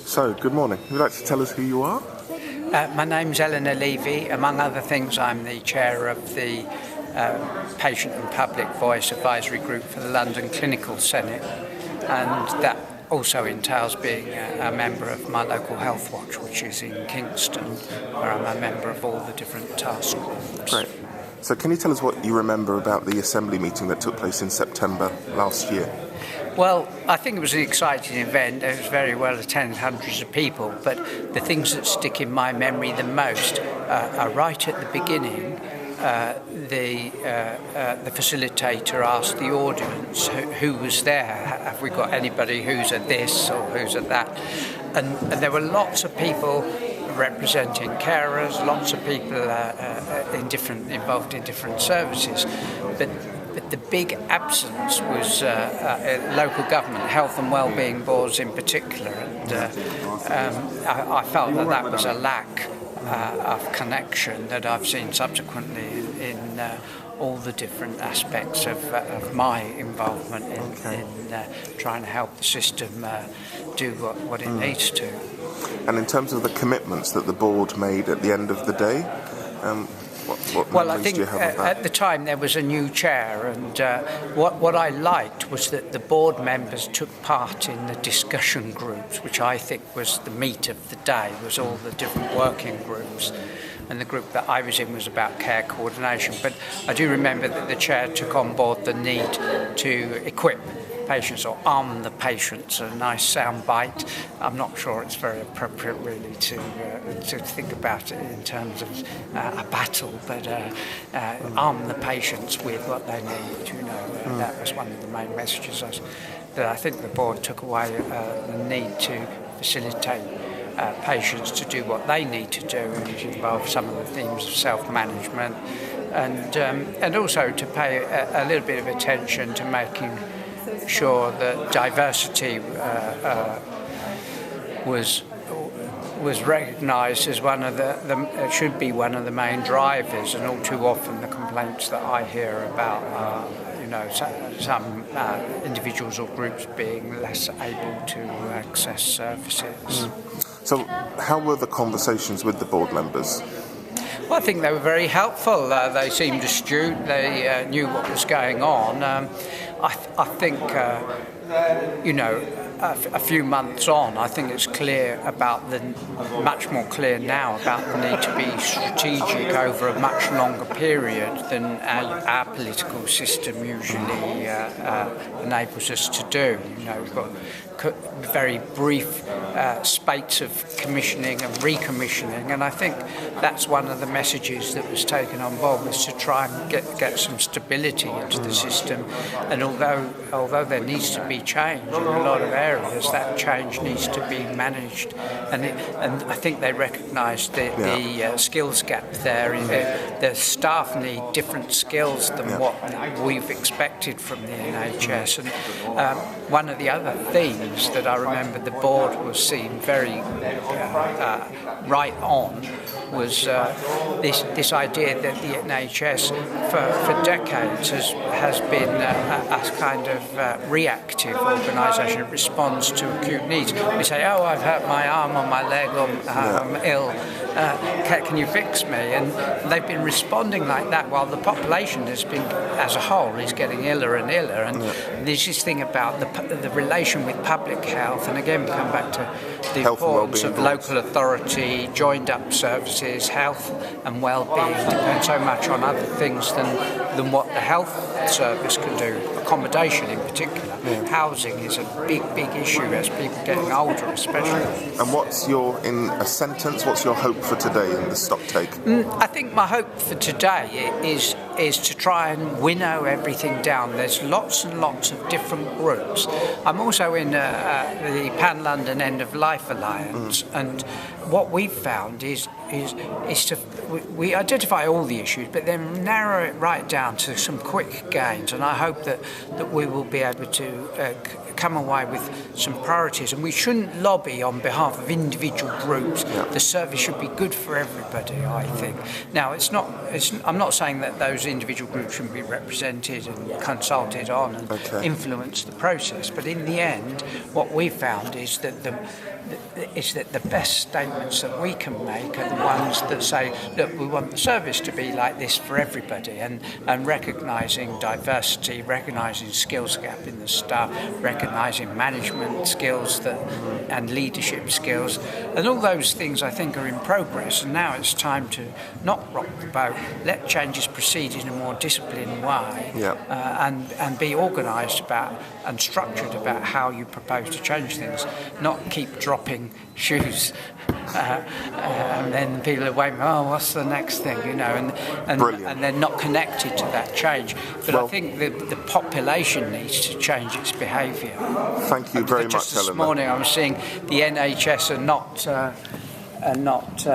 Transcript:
So, good morning. Would you like to tell us who you are? My name's Eleanor. Among other things, I'm the chair of the Patient and Public Voice Advisory Group for the London Clinical Senate, and that also entails being a member of my local Health Watch, which is in Kingston, where I'm a member of all the different task groups. Great. So can you tell us what you remember about the Assembly meeting that took place in September last year? Well, I think it was an exciting event. It was very well attended, hundreds of people, but the things that stick in my memory the most are right at the beginning. The facilitator asked the audience who was there. Have we got anybody who's at this or who's at that? And there were lots of people representing carers, lots of people involved in different services, but the big absence was local government, health and wellbeing boards in particular, and I felt that was a lack of connection that I've seen subsequently in all the different aspects of my involvement in trying to help the system do what it needs to. And in terms of the commitments that the board made at the end of the day, what I think do you have of that? At the time there was a new chair, and what I liked was that the board members took part in the discussion groups, which I think was the meat of the day, was all the different working groups. And the group that I was in was about care coordination. But I do remember that the chair took on board the need to equip patients or arm the patients, a nice sound bite. I'm not sure it's very appropriate really to think about it in terms of a battle, but arm the patients with what they need, that was one of the main messages that I think the board took away, the need to facilitate patients to do what they need to do, which involves some of the themes of self-management, and also to pay a little bit of attention to making sure that diversity was recognised as one of should be one of the main drivers, and all too often the complaints that I hear about some individuals or groups being less able to access services. So how were the conversations with the board members? Well, I think they were very helpful. They seemed astute. They knew what was going on. I think, a few months on, I think it's much more clear now about the need to be strategic over a much longer period than our political system usually enables us to do. We've got very brief spates of commissioning and recommissioning, and I think that's one of the messages that was taken on board, was to try and get some stability into the system. And although there needs to be change in a lot of areas, that change needs to be managed, and I think they recognised the skills gap there. The staff need different skills than what we've expected from the NHS, and one of the other themes that I remember the board was seen very right on was this idea that the NHS for decades has been a kind of reactive organisation that responds to acute needs. We say, oh, I've hurt my arm or my leg, or I'm ill, can you fix me? And they've been responding like that while the population has been, as a whole, is getting iller and iller. And there's this thing about the relation with public health, and again we come back to the importance of local authority, joined up services. Health and well-being depend so much on other things than what the health service can do. Accommodation in particular. Housing is a big issue as people getting older especially. And what's your hope for today in the stock take? I think my hope for today is to try and winnow everything down. There's lots and lots of different groups. I'm also in the Pan-London End of Life Alliance, and what we've found is we identify all the issues, but then narrow it right down to some quick gains, and I hope that we will be able to come away with some priorities, and we shouldn't lobby on behalf of individual groups. The service should be good for everybody, I think. Now, I'm not saying that those individual groups shouldn't be represented and consulted on and influence the process, but in the end, what we found is that the best statements that we can make are the ones that say, look, we want the service to be like this for everybody, and recognising diversity, recognising skills gap in the staff, recognising management skills and leadership skills, and all those things I think are in progress. And now it's time to not rock the boat, let changes proceed in a more disciplined way, and be organised about and structured about how you propose to change things, not keep dropping shoes and then people are waiting, what's the next thing, and they're not connected to that change. But I think the population needs to change its behaviour. Thank you very much, Just this Eleanor. morning I was seeing the NHS are not